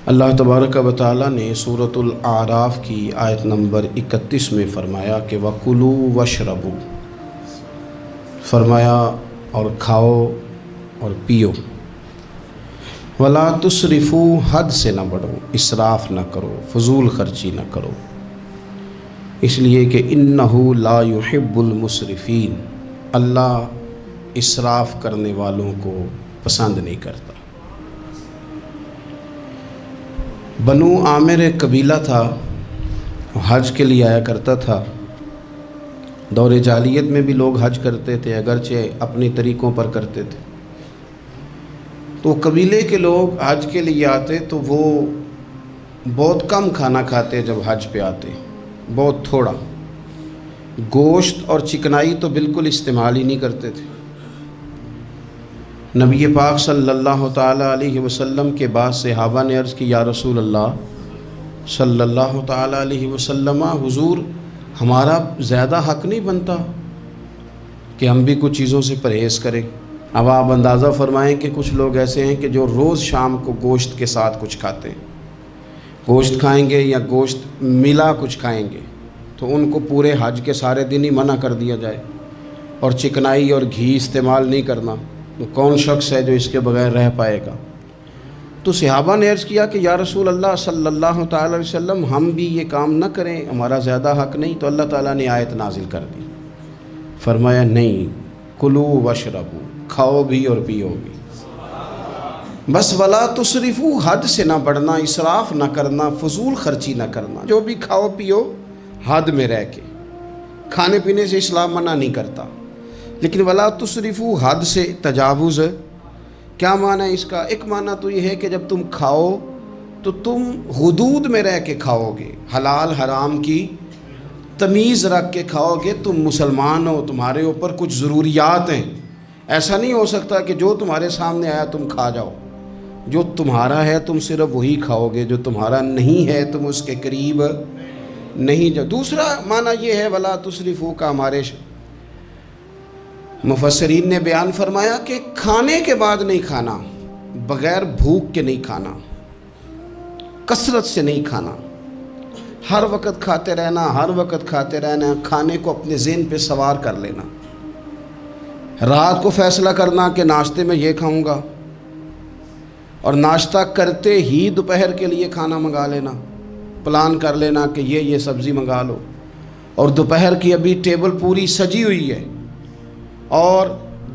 اللہ تبارک و تعالی نے سورۃ الاعراف کی آیت نمبر 31 میں فرمایا کہ وَكُلُوا وَاشْرَبُوا، فرمایا اور کھاؤ اور پیو، وَلَا تُسْرِفُوا، حد سے نہ بڑھو، اسراف نہ کرو، فضول خرچی نہ کرو، اس لیے کہ اِنَّهُ لَا يُحِبُّ الْمُسْرِفِينَ، اللہ اسراف کرنے والوں کو پسند نہیں کرتا۔ بنو عامر ایک قبیلہ تھا، حج کے لیے آیا کرتا تھا۔ دور جاہلیت میں بھی لوگ حج کرتے تھے، اگرچہ اپنی طریقوں پر کرتے تھے۔ تو قبیلے کے لوگ حج کے لیے آتے تو وہ بہت کم کھانا کھاتے، جب حج پہ آتے بہت تھوڑا، گوشت اور چکنائی تو بالکل استعمال ہی نہیں کرتے تھے۔ نبی پاک صلی اللہ تعالیٰ علیہ وسلم کے بعد صحابہ نے عرض کی، یا رسول اللہ صلی اللہ تعالیٰ علیہ وسلم، حضور ہمارا زیادہ حق نہیں بنتا کہ ہم بھی کچھ چیزوں سے پرہیز کریں؟ اب آپ اندازہ فرمائیں کہ کچھ لوگ ایسے ہیں کہ جو روز شام کو گوشت کے ساتھ کچھ کھاتے ہیں، گوشت کھائیں گے یا گوشت ملا کچھ کھائیں گے تو ان کو پورے حج کے سارے دن ہی منع کر دیا جائے، اور چکنائی اور گھی استعمال نہیں کرنا، تو کون شخص ہے جو اس کے بغیر رہ پائے گا؟ تو صحابہ نے عرض کیا کہ یا رسول اللہ صلی اللہ تعالی علیہ وسلم، ہم بھی یہ کام نہ کریں، ہمارا زیادہ حق نہیں؟ تو اللہ تعالیٰ نے آیت نازل کر دی، فرمایا نہیں، کلوا واشربوا، کھاؤ بھی اور پیو بھی، بس ولا تسرفوا، حد سے نہ بڑھنا، اسراف نہ کرنا، فضول خرچی نہ کرنا، جو بھی کھاؤ پیو حد میں رہ کے۔ کھانے پینے سے اسلام منع نہیں کرتا، لیکن ولا تسرفوا، حد سے تجاوز۔ کیا معنی ہے اس کا؟ ایک معنی تو یہ ہے کہ جب تم کھاؤ تو تم حدود میں رہ کے کھاؤ گے، حلال حرام کی تمیز رکھ کے کھاؤ گے۔ تم مسلمان ہو، تمہارے اوپر کچھ ضروریات ہیں، ایسا نہیں ہو سکتا کہ جو تمہارے سامنے آیا تم کھا جاؤ۔ جو تمہارا ہے تم صرف وہی کھاؤ گے، جو تمہارا نہیں ہے تم اس کے قریب نہیں جاؤ۔ دوسرا معنی یہ ہے ولا تسرفوا کا، ہمارے مفسرین نے بیان فرمایا کہ کھانے کے بعد نہیں کھانا، بغیر بھوک کے نہیں کھانا، کثرت سے نہیں کھانا، ہر وقت کھاتے رہنا، ہر وقت کھاتے رہنا، کھانے کو اپنے ذہن پہ سوار کر لینا، رات کو فیصلہ کرنا کہ ناشتے میں یہ کھاؤں گا، اور ناشتہ کرتے ہی دوپہر کے لیے کھانا منگا لینا، پلان کر لینا کہ یہ سبزی منگا لو، اور دوپہر کی ابھی ٹیبل پوری سجی ہوئی ہے اور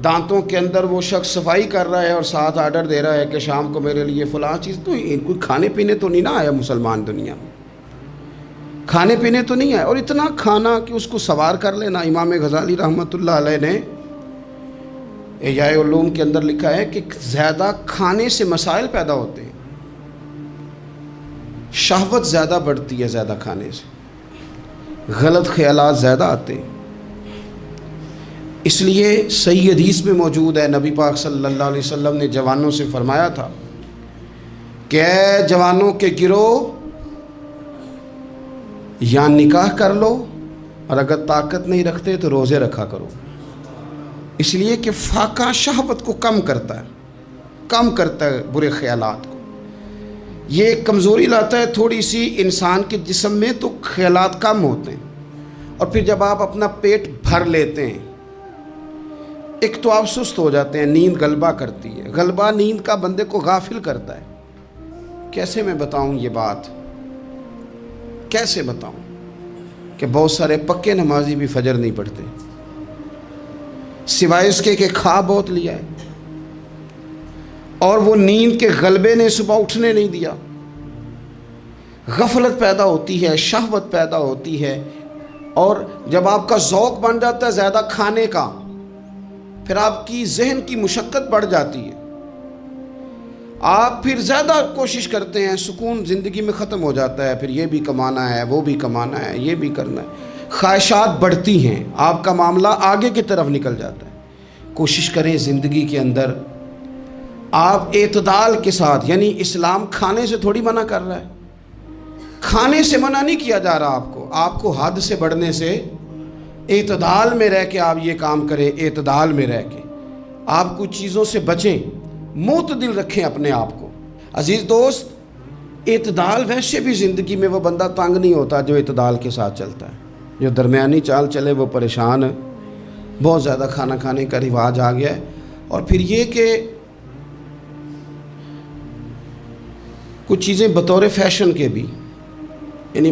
دانتوں کے اندر وہ شخص صفائی کر رہا ہے اور ساتھ آرڈر دے رہا ہے کہ شام کو میرے لیے فلاں چیز۔ تو کوئی کھانے پینے تو نہیں نہ آیا مسلمان دنیا میں، کھانے پینے تو نہیں آیا، اور اتنا کھانا کہ اس کو سوار کر لینا۔ امام غزالی رحمۃ اللہ علیہ نے احیاء علوم کے اندر لکھا ہے کہ زیادہ کھانے سے مسائل پیدا ہوتے ہیں، شہوت زیادہ بڑھتی ہے، زیادہ کھانے سے غلط خیالات زیادہ آتے ہیں۔ اس لیے صحیح حدیث میں موجود ہے، نبی پاک صلی اللہ علیہ وسلم نے جوانوں سے فرمایا تھا کہ اے جوانوں کے گروہ، یا نکاح کر لو، اور اگر طاقت نہیں رکھتے تو روزے رکھا کرو، اس لیے کہ فاقہ شہوت کو کم کرتا ہے برے خیالات کو، یہ کمزوری لاتا ہے تھوڑی سی انسان کے جسم میں، تو خیالات کم ہوتے ہیں۔ اور پھر جب آپ اپنا پیٹ بھر لیتے ہیں، ایک تو آپ سست ہو جاتے ہیں، نیند غلبہ کرتی ہے، غلبہ نیند کا بندے کو غافل کرتا ہے۔ کیسے میں بتاؤں یہ بات، کیسے بتاؤں کہ بہت سارے پکے نمازی بھی فجر نہیں پڑھتے، سوائے اس کے کہ کھا بہت لیا ہے، اور وہ نیند کے غلبے نے صبح اٹھنے نہیں دیا۔ غفلت پیدا ہوتی ہے، شہوت پیدا ہوتی ہے، اور جب آپ کا ذوق بن جاتا ہے زیادہ کھانے کا، پھر آپ کی ذہن کی مشقت بڑھ جاتی ہے، آپ پھر زیادہ کوشش کرتے ہیں، سکون زندگی میں ختم ہو جاتا ہے، پھر یہ بھی کمانا ہے، وہ بھی کمانا ہے، یہ بھی کرنا ہے، خواہشات بڑھتی ہیں، آپ کا معاملہ آگے کی طرف نکل جاتا ہے۔ کوشش کریں زندگی کے اندر آپ اعتدال کے ساتھ، یعنی اسلام کھانے سے تھوڑی منع کر رہا ہے، کھانے سے منع نہیں کیا جا رہا آپ کو حد سے بڑھنے سے، اعتدال میں رہ کے آپ یہ کام کریں، اعتدال میں رہ کے آپ کچھ چیزوں سے بچیں، معتدل رکھیں اپنے آپ کو۔ عزیز دوست، اعتدال ویسے بھی زندگی میں وہ بندہ تنگ نہیں ہوتا جو اعتدال کے ساتھ چلتا ہے. جو درمیانی چال چلے وہ پریشان ہے. بہت زیادہ کھانا کھانے کا رواج آ گیا ہے. اور پھر یہ کہ کچھ چیزیں بطور فیشن کے بھی، یعنی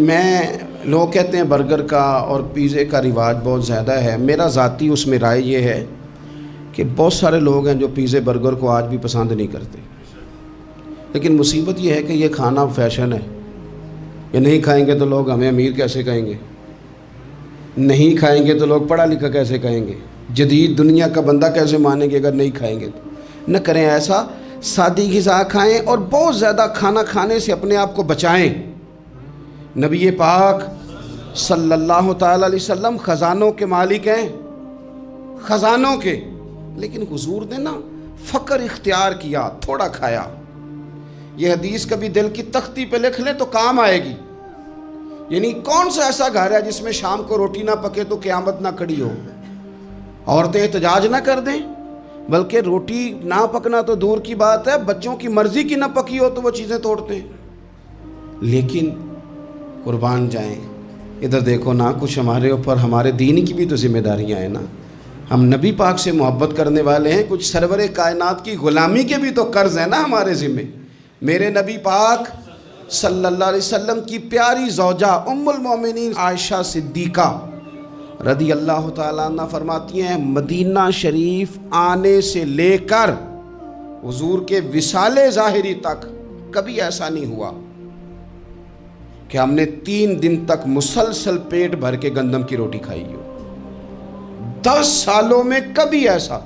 لوگ کہتے ہیں برگر کا اور پیزے کا رواج بہت زیادہ ہے. میرا ذاتی اس میں رائے یہ ہے کہ بہت سارے لوگ ہیں جو پیزے برگر کو آج بھی پسند نہیں کرتے، لیکن مصیبت یہ ہے کہ یہ کھانا فیشن ہے. یہ نہیں کھائیں گے تو لوگ ہمیں امیر کیسے کہیں گے، نہیں کھائیں گے تو لوگ پڑھا لکھا کیسے کہیں گے، جدید دنیا کا بندہ کیسے مانیں گے اگر نہیں کھائیں گے تو. نہ کریں ایسا، سادی غذا کھائیں اور بہت زیادہ کھانا کھانے سے اپنے آپ کو بچائیں. نبی پاک صلی اللہ تعالی علیہ وسلم خزانوں کے مالک ہیں، خزانوں کے، لیکن حضور نے نا فقر اختیار کیا، تھوڑا کھایا. یہ حدیث کبھی دل کی تختی پہ لکھ لیں تو کام آئے گی. یعنی کون سا ایسا گھر ہے جس میں شام کو روٹی نہ پکے تو قیامت نہ کھڑی ہو. عورتیں احتجاج نہ کر دیں، بلکہ روٹی نہ پکنا تو دور کی بات ہے، بچوں کی مرضی کی نہ پکی ہو تو وہ چیزیں توڑتے ہیں. لیکن قربان جائیں، ادھر دیکھو نا، کچھ ہمارے اوپر ہمارے دین کی بھی تو ذمہ داریاں ہیں نا. ہم نبی پاک سے محبت کرنے والے ہیں، کچھ سرور کائنات کی غلامی کے بھی تو قرض ہیں نا ہمارے ذمہ. میرے نبی پاک صلی اللہ علیہ وسلم کی پیاری زوجہ ام المومنین عائشہ صدیقہ رضی اللہ تعالیٰ عنہ فرماتی ہیں، مدینہ شریف آنے سے لے کر حضور کے وصال ظاہری تک کبھی ایسا نہیں ہوا کہ ہم نے 3 دن تک مسلسل پیٹ بھر کے گندم کی روٹی کھائی ہو. 10 سالوں میں کبھی ایسا.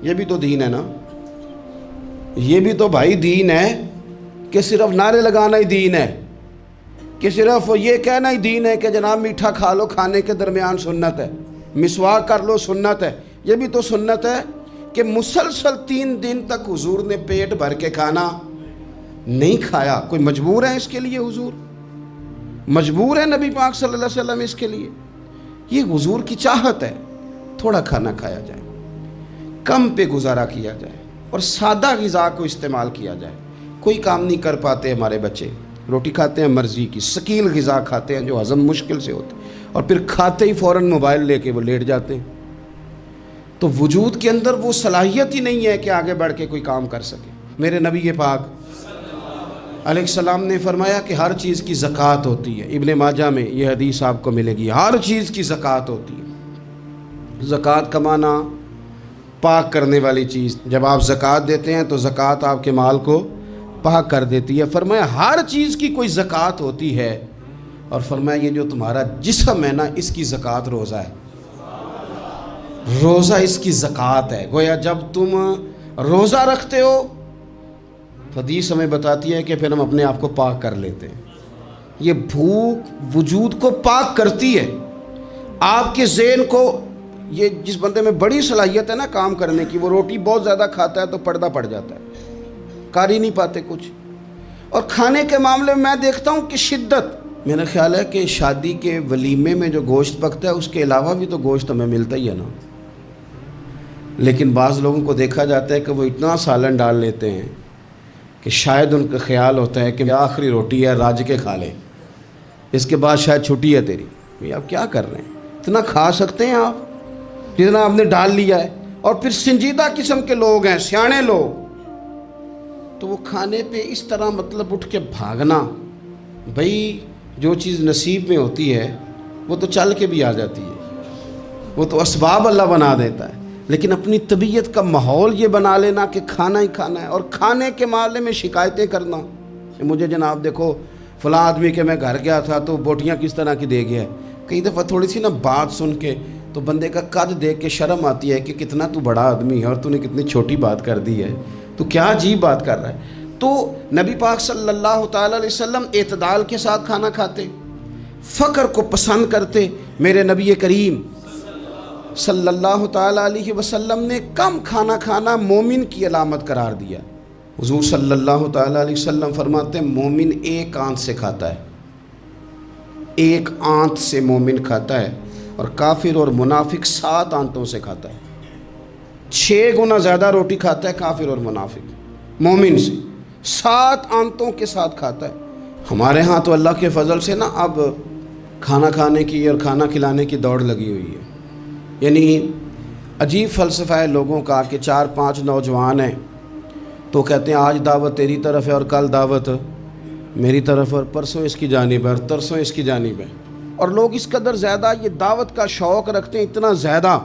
یہ بھی تو دین ہے نا، یہ بھی تو بھائی دین ہے کہ صرف نعرے لگانا ہی دین ہے، کہ صرف یہ کہنا ہی دین ہے کہ جناب میٹھا کھا لو کھانے کے درمیان سنت ہے، مسواک کر لو سنت ہے. یہ بھی تو سنت ہے کہ مسلسل 3 دن تک حضور نے پیٹ بھر کے کھانا نہیں کھایا. کوئی مجبور ہے اس کے لیے؟ حضور مجبور ہے نبی پاک صلی اللہ علیہ وسلم اس کے لیے؟ یہ حضور کی چاہت ہے. تھوڑا کھانا کھایا جائے، کم پہ گزارا کیا جائے اور سادہ غذا کو استعمال کیا جائے. کوئی کام نہیں کر پاتے ہمارے بچے، روٹی کھاتے ہیں مرضی کی، ثقیل غذا کھاتے ہیں جو ہضم مشکل سے ہوتے ہیں، اور پھر کھاتے ہی فوراً موبائل لے کے وہ لیٹ جاتے ہیں. تو وجود کے اندر وہ صلاحیت ہی نہیں ہے کہ آگے بڑھ کے کوئی کام کر سکے. میرے نبی پاک علیہ السلام نے فرمایا کہ ہر چیز کی زکوٰۃ ہوتی ہے. ابن ماجہ میں یہ حدیث آپ کو ملے گی. ہر چیز کی زکوٰۃ ہوتی ہے. زکوٰۃ کا معنی پاک کرنے والی چیز. جب آپ زکوٰۃ دیتے ہیں تو زکوٰۃ آپ کے مال کو پاک کر دیتی ہے. فرمایا ہر چیز کی کوئی زکوٰۃ ہوتی ہے، اور فرمایا یہ جو تمہارا جسم ہے نا، اس کی زکوٰۃ روزہ ہے. روزہ اس کی زکوٰۃ ہے. گویا جب تم روزہ رکھتے ہو، حدیث ہمیں بتاتی ہے کہ پھر ہم اپنے آپ کو پاک کر لیتے ہیں. یہ بھوک وجود کو پاک کرتی ہے. آپ کے ذہن کو، یہ جس بندے میں بڑی صلاحیت ہے نا کام کرنے کی، وہ روٹی بہت زیادہ کھاتا ہے تو پردہ پڑ جاتا ہے، کر ہی نہیں پاتے کچھ. اور کھانے کے معاملے میں میں دیکھتا ہوں کہ شدت. میرا خیال ہے کہ شادی کے ولیمے میں جو گوشت پکتا ہے اس کے علاوہ بھی تو گوشت ہمیں ملتا ہی ہے نا. لیکن بعض لوگوں کو دیکھا جاتا ہے کہ وہ اتنا سالن ڈال لیتے ہیں کہ شاید ان کا خیال ہوتا ہے کہ آخری روٹی ہے، راج کے کھا لیں، اس کے بعد شاید چھٹی ہے تیری. بھئی آپ کیا کر رہے ہیں؟ اتنا کھا سکتے ہیں آپ جتنا آپ نے ڈال لیا ہے؟ اور پھر سنجیدہ قسم کے لوگ ہیں، سیانے لوگ، تو وہ کھانے پہ اس طرح مطلب اٹھ کے بھاگنا. بھئی جو چیز نصیب میں ہوتی ہے وہ تو چل کے بھی آ جاتی ہے، وہ تو اسباب اللہ بنا دیتا ہے. لیکن اپنی طبیعت کا ماحول یہ بنا لینا کہ کھانا ہی کھانا ہے، اور کھانے کے معاملے میں شکایتیں کرنا کہ مجھے جناب دیکھو فلاں آدمی کے میں گھر گیا تھا تو بوٹیاں کس طرح کی دے گیا ہے. کئی دفعہ تھوڑی سی نا بات سن کے تو بندے کا قد دیکھ کے شرم آتی ہے کہ کتنا تو بڑا آدمی ہے اور تو نے کتنی چھوٹی بات کر دی ہے، تو کیا عجیب بات کر رہا ہے. تو نبی پاک صلی اللہ تعالی علیہ وسلم اعتدال کے ساتھ کھانا کھاتے، فقر کو پسند کرتے. میرے نبی کریم صلی اللہ تعالی علیہ وسلم نے کم کھانا کھانا مومن کی علامت قرار دیا. حضور صلی اللہ تعالی علیہ وسلم فرماتے ہیں مومن ایک آنت سے کھاتا ہے، ایک آنت سے مومن کھاتا ہے، اور کافر اور منافق 7 آنتوں سے کھاتا ہے. 6 گنا زیادہ روٹی کھاتا ہے کافر اور منافق مومن سے. 7 آنتوں کے ساتھ کھاتا ہے۔ ہمارے ہاں تو اللہ کے فضل سے نا اب کھانا کھانے کی اور کھانا کھلانے کی دوڑ لگی ہوئی ہے۔ یعنی عجیب فلسفہ ہے لوگوں کا کہ 4-5 نوجوان ہیں تو کہتے ہیں آج دعوت تیری طرف ہے اور کل دعوت میری طرف، اور پرسوں اس کی جانب ہے اور ترسوں اس کی جانب ہے۔ اور لوگ اس قدر زیادہ یہ دعوت کا شوق رکھتے ہیں، اتنا زیادہ،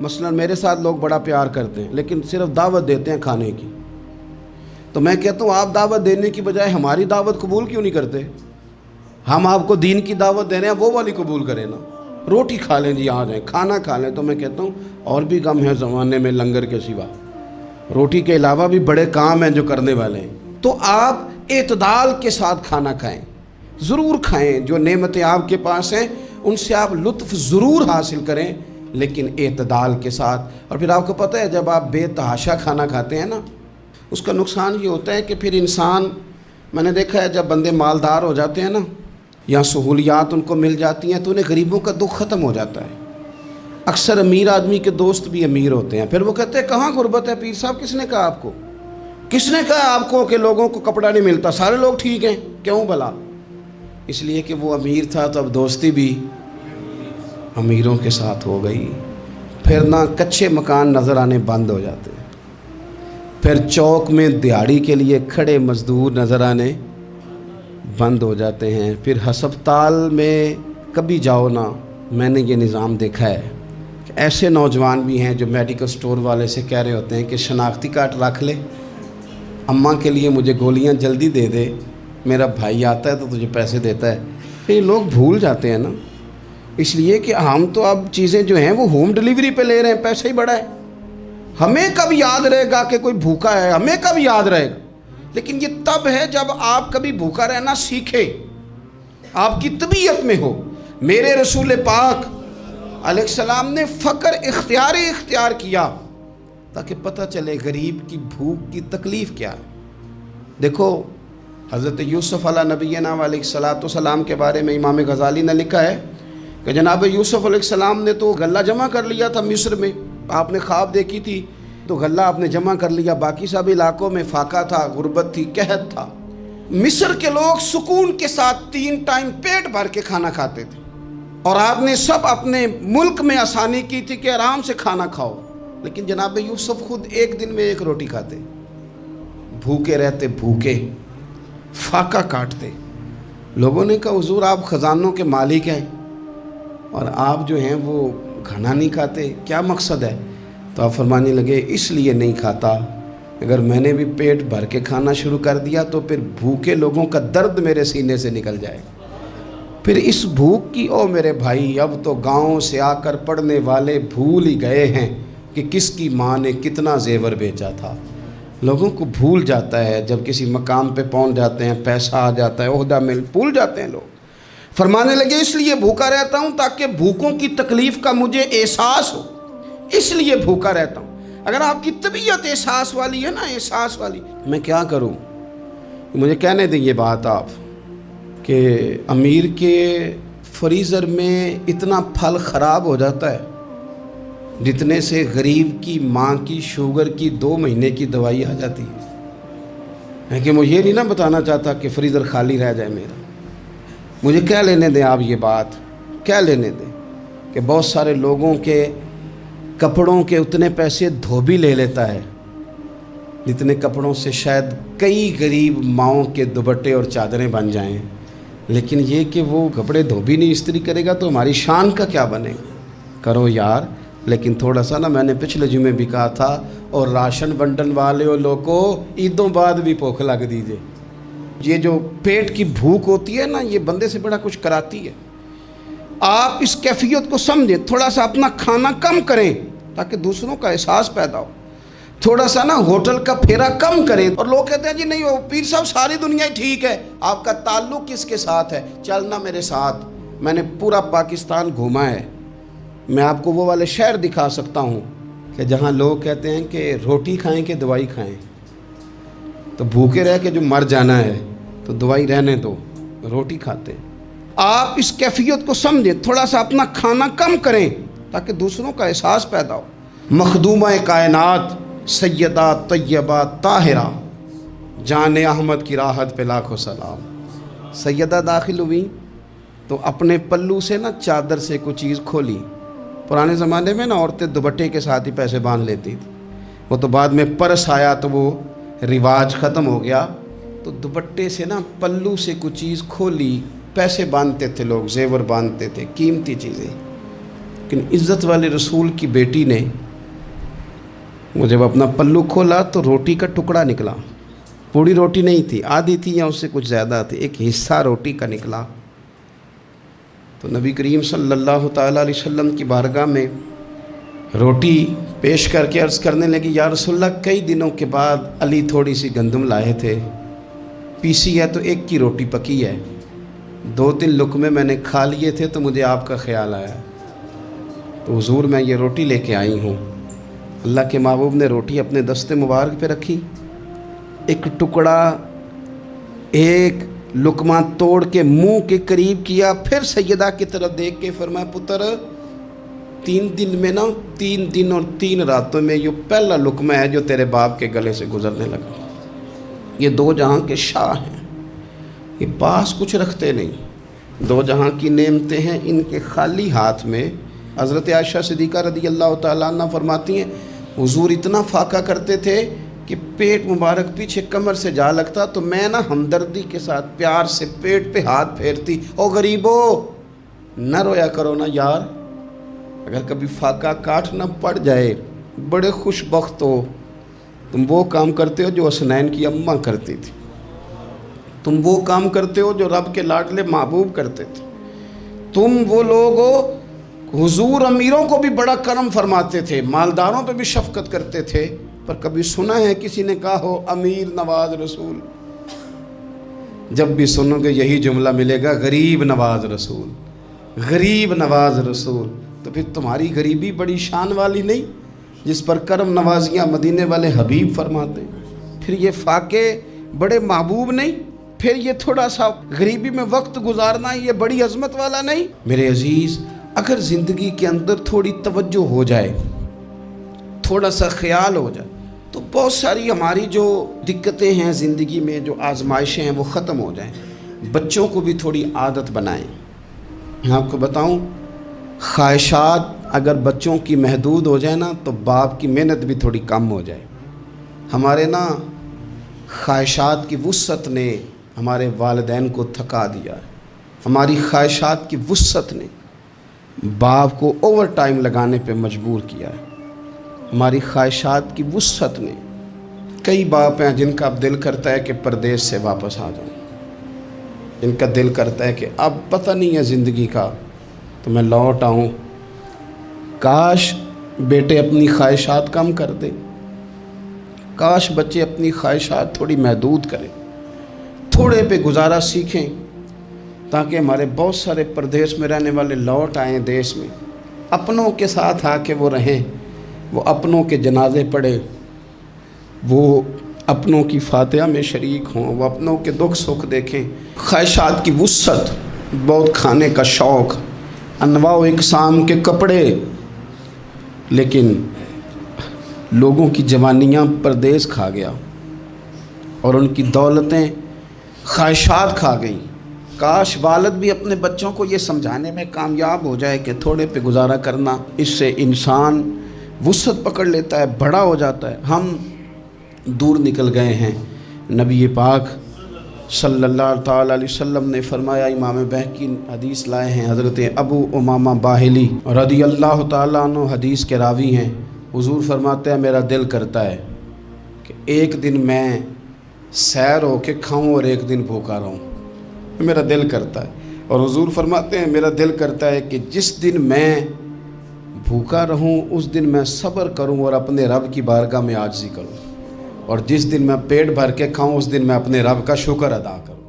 مثلا میرے ساتھ لوگ بڑا پیار کرتے ہیں لیکن صرف دعوت دیتے ہیں کھانے کی۔ تو میں کہتا ہوں آپ دعوت دینے کی بجائے ہماری دعوت قبول کیوں نہیں کرتے؟ ہم آپ کو دین کی دعوت دے رہے ہیں، وہ والی قبول کریں نا۔ روٹی کھا لیں جی، آ جائیں کھانا کھا لیں۔ تو میں کہتا ہوں اور بھی کم ہے زمانے میں لنگر کے سوا، روٹی کے علاوہ بھی بڑے کام ہیں جو کرنے والے ہیں۔ تو آپ اعتدال کے ساتھ کھانا کھائیں، ضرور کھائیں، جو نعمتیں آپ کے پاس ہیں ان سے آپ لطف ضرور حاصل کریں، لیکن اعتدال کے ساتھ۔ اور پھر آپ کو پتہ ہے جب آپ بے تحاشا کھانا کھاتے ہیں نا، اس کا نقصان یہ ہوتا ہے کہ پھر انسان، میں نے دیکھا ہے جب بندے مالدار ہو جاتے ہیں نا یا سہولیات ان کو مل جاتی ہیں تو انہیں غریبوں کا دکھ ختم ہو جاتا ہے۔ اکثر امیر آدمی کے دوست بھی امیر ہوتے ہیں، پھر وہ کہتے ہیں کہاں غربت ہے پیر صاحب؟ کس نے کہا آپ کو؟ کس نے کہا آپ کو کہ لوگوں کو کپڑا نہیں ملتا؟ سارے لوگ ٹھیک ہیں، کیوں بھلا؟ اس لیے کہ وہ امیر تھا تو اب دوستی بھی امیروں کے ساتھ ہو گئی۔ پھر نہ کچے مکان نظر آنے بند ہو جاتے ہیں، پھر چوک میں دیہڑی کے لیے کھڑے مزدور نظر آنے بند ہو جاتے ہیں، پھر ہسپتال میں کبھی جاؤ نا، میں نے یہ نظام دیکھا ہے کہ ایسے نوجوان بھی ہیں جو میڈیکل سٹور والے سے کہہ رہے ہوتے ہیں کہ شناختی کارڈ رکھ لے، اماں کے لیے مجھے گولیاں جلدی دے دے، میرا بھائی آتا ہے تو تجھے پیسے دیتا ہے۔ پھر یہ لوگ بھول جاتے ہیں نا، اس لیے کہ ہم تو اب چیزیں جو ہیں وہ ہوم ڈیلیوری پہ لے رہے ہیں، پیسہ ہی بڑا ہے۔ ہمیں کب یاد رہے گا کہ کوئی بھوکا ہے؟ ہمیں کب یاد رہے گا؟ لیکن یہ تب ہے جب آپ کبھی بھوکا رہنا سیکھے، آپ کی طبیعت میں ہو۔ میرے رسول پاک علیہ السلام نے فقر اختیار کیا تاکہ پتہ چلے غریب کی بھوک کی تکلیف کیا ہے۔ دیکھو حضرت یوسف علیہ نبینا علیہ السلام کے بارے میں امام غزالی نے لکھا ہے کہ جناب یوسف علیہ السلام نے تو غلہ جمع کر لیا تھا مصر میں، آپ نے خواب دیکھی تھی تو غلہ آپ نے جمع کر لیا، باقی سب علاقوں میں فاقہ تھا، غربت تھی، قحط تھا۔ مصر کے لوگ سکون کے ساتھ 3 ٹائم پیٹ بھر کے کھانا کھاتے تھے، اور آپ نے سب اپنے ملک میں آسانی کی تھی کہ آرام سے کھانا کھاؤ، لیکن جناب یوسف خود ایک دن میں 1 روٹی کھاتے، بھوکے رہتے، بھوکے، فاقہ کاٹتے۔ لوگوں نے کہا حضور آپ خزانوں کے مالک ہیں اور آپ جو ہیں وہ کھانا نہیں کھاتے، کیا مقصد ہے؟ تو آپ فرمانے لگے اس لیے نہیں کھاتا، اگر میں نے بھی پیٹ بھر کے کھانا شروع کر دیا تو پھر بھوکے لوگوں کا درد میرے سینے سے نکل جائے، پھر اس بھوک کی او میرے بھائی اب تو گاؤں سے آ کر پڑھنے والے بھول ہی گئے ہیں کہ کس کی ماں نے کتنا زیور بیچا تھا۔ لوگوں کو بھول جاتا ہے جب کسی مقام پہ پہنچ جاتے ہیں، پیسہ آ جاتا ہے، عہدہ مل، بھول جاتے ہیں لوگ۔ فرمانے لگے اس لیے بھوکا رہتا ہوں تاکہ بھوکوں کی تکلیف کا مجھے احساس ہو، اس لیے بھوکا رہتا ہوں۔ اگر آپ کی طبیعت احساس والی ہے نا، احساس والی، میں کیا کروں؟ مجھے کہنے دیں یہ بات آپ کہ امیر کے فریزر میں اتنا پھل خراب ہو جاتا ہے جتنے سے غریب کی ماں کی شوگر کی 2 مہینے کی دوائی آ جاتی ہے کہ میں یہ نہیں نہ بتانا چاہتا کہ فریزر خالی رہ جائے میرا، مجھے کہہ لینے دیں آپ یہ بات، کہہ لینے دیں کہ بہت سارے لوگوں کے کپڑوں کے اتنے پیسے دھوبی لے لیتا ہے جتنے کپڑوں سے شاید کئی غریب ماؤں کے دوپٹے اور چادریں بن جائیں، لیکن یہ کہ وہ کپڑے دھوبی نہیں استری کرے گا تو ہماری شان کا کیا بنے گا؟ کرو یار، لیکن تھوڑا سا نا، میں نے پچھلے جمعے بھی کہا تھا، اور راشن ونڈن والے اور لوگوں عیدوں بعد بھی بھوک لگ دیجئے۔ یہ جو پیٹ کی بھوک ہوتی ہے نا، یہ بندے سے بڑا کچھ کراتی ہے۔ آپ اس کیفیت کو سمجھیں، تھوڑا سا اپنا کھانا کم کریں تاکہ دوسروں کا احساس پیدا ہو، تھوڑا سا نا ہوٹل کا پھیرا کم کریں۔ اور لوگ کہتے ہیں جی نہیں وہ پیر صاحب ساری دنیا ہی ٹھیک ہے، آپ کا تعلق کس کے ساتھ ہے؟ چلنا میرے ساتھ، میں نے پورا پاکستان گھوما ہے، میں آپ کو وہ والے شہر دکھا سکتا ہوں کہ جہاں لوگ کہتے ہیں کہ روٹی کھائیں کہ دوائی کھائیں، تو بھوکے رہ کے جو مر جانا ہے تو دوائی رہنے دو، روٹی کھاتے۔ آپ اس کیفیت کو سمجھیں، تھوڑا سا اپنا کھانا کم کریں تاکہ دوسروں کا احساس پیدا ہو۔ مخدومہ کائنات سیدہ طیبہ طاہرہ جان احمد کی راحت پہ لاکھوں سلام۔ سیدہ داخل ہوئی تو اپنے پلو سے نا چادر سے کوئی چیز کھولی۔ پرانے زمانے میں نا عورتیں دوپٹے کے ساتھ ہی پیسے باندھ لیتی تھی، وہ تو بعد میں پرس آیا تو وہ رواج ختم ہو گیا۔ تو دوپٹے سے نا پلو سے کوئی چیز کھولی، پیسے باندھتے تھے لوگ، زیور باندھتے تھے، قیمتی چیزیں۔ لیکن عزت والے رسول کی بیٹی نے وہ جب اپنا پلو کھولا تو روٹی کا ٹکڑا نکلا۔ پوری روٹی نہیں تھی، آدھی تھی یا اس سے کچھ زیادہ تھی، ایک حصہ روٹی کا نکلا۔ تو نبی کریم صلی اللہ تعالیٰ علیہ وسلم کی بارگاہ میں روٹی پیش کر کے عرض کرنے لگی، یا رسول اللہ کئی دنوں کے بعد علی تھوڑی سی گندم لائے تھے، پیسی ہے تو ایک کی روٹی پکی ہے، 2-3 لقمے میں نے کھا لیے تھے تو مجھے آپ کا خیال آیا، تو حضور میں یہ روٹی لے کے آئی ہوں۔ اللہ کے محبوب نے روٹی اپنے دست مبارک پہ رکھی، ایک ٹکڑا ایک لقمہ توڑ کے منہ کے قریب کیا، پھر سیدہ کی طرف دیکھ کے فرمایا، پتر 3 دن میں نا 3 دن اور 3 راتوں میں یہ پہلا لقمہ ہے جو تیرے باپ کے گلے سے گزرنے لگا۔ یہ 2 جہاں کے شاہ ہیں، یہ پاس کچھ رکھتے نہیں، 2 جہاں کی نعمتیں ہیں، ان کے خالی ہاتھ میں۔ حضرت عائشہ صدیقہ رضی اللہ تعالیٰ عنہ فرماتی ہیں، حضور اتنا فاقہ کرتے تھے کہ پیٹ مبارک پیچھے کمر سے جا لگتا تو میں نا ہمدردی کے ساتھ پیار سے پیٹ پہ ہاتھ پھیرتی، او غریبو نہ رویا کرو نا یار، اگر کبھی فاقہ کاٹنا پڑ جائے بڑے خوش بخت ہو، تم وہ کام کرتے ہو جو حسنین کی اماں کرتی تھی، تم وہ کام کرتے ہو جو رب کے لاڈلے محبوب کرتے تھے، تم وہ لوگ ہو۔ حضور امیروں کو بھی بڑا کرم فرماتے تھے، مالداروں پہ بھی شفقت کرتے تھے، پر کبھی سنا ہے کسی نے کہا ہو امیر نواز رسول؟ جب بھی سنو گے یہی جملہ ملے گا، غریب نواز رسول، غریب نواز رسول۔ تو پھر تمہاری غریبی بڑی شان والی نہیں جس پر کرم نوازیاں مدینے والے حبیب فرماتے؟ پھر یہ فاقے بڑے محبوب نہیں؟ پھر یہ تھوڑا سا غریبی میں وقت گزارنا یہ بڑی عظمت والا نہیں؟ میرے عزیز، اگر زندگی کے اندر تھوڑی توجہ ہو جائے، تھوڑا سا خیال ہو جائے، تو بہت ساری ہماری جو دقتیں ہیں زندگی میں، جو آزمائشیں ہیں، وہ ختم ہو جائیں۔ بچوں کو بھی تھوڑی عادت بنائیں۔ میں آپ کو بتاؤں، خواہشات اگر بچوں کی محدود ہو جائے نا تو باپ کی محنت بھی تھوڑی کم ہو جائے۔ ہمارے نا خواہشات کی وسعت نے ہمارے والدین کو تھکا دیا ہے، ہماری خواہشات کی وسعت نے باپ کو اوور ٹائم لگانے پہ مجبور کیا ہے، ہماری خواہشات کی وسعت نے۔ کئی باپ ہیں جن کا اب دل کرتا ہے کہ پردیس سے واپس آ جاؤں، جن کا دل کرتا ہے کہ اب پتہ نہیں ہے زندگی کا تو میں لوٹ آؤں۔ کاش بیٹے اپنی خواہشات کم کر دیں، کاش بچے اپنی خواہشات تھوڑی محدود کریں، تھوڑے پہ گزارا سیکھیں، تاکہ ہمارے بہت سارے پردیس میں رہنے والے لوٹ آئیں دیش میں، اپنوں کے ساتھ آ کے وہ رہیں، وہ اپنوں کے جنازے پڑھیں، وہ اپنوں کی فاتحہ میں شریک ہوں، وہ اپنوں کے دکھ سکھ دیکھیں۔ خواہشات کی وسعت، بہت کھانے کا شوق، انواع و اقسام کے کپڑے، لیکن لوگوں کی جوانیاں پردیس کھا گیا اور ان کی دولتیں خواہشات کھا گئیں۔ کاش والد بھی اپنے بچوں کو یہ سمجھانے میں کامیاب ہو جائے کہ تھوڑے پہ گزارا کرنا، اس سے انسان وسعت پکڑ لیتا ہے، بڑا ہو جاتا ہے۔ ہم دور نکل گئے ہیں۔ نبی پاک صلی اللہ تعالیٰ علیہ وسلم نے فرمایا، امام بہقی حدیث لائے ہیں، حضرت ابو امامہ باہلی رضی اللہ تعالیٰ عنہ حدیث کے راوی ہیں، حضور فرماتے ہیں میرا دل کرتا ہے کہ ایک دن میں سیر ہو کے کھاؤں اور ایک دن بھوکا رہوں، میرا دل کرتا ہے۔ اور حضور فرماتے ہیں میرا دل کرتا ہے کہ جس دن میں بھوکا رہوں اس دن میں صبر کروں اور اپنے رب کی بارگاہ میں عاجزی کروں، اور جس دن میں پیٹ بھر کے کھاؤں اس دن میں اپنے رب کا شکر ادا کروں۔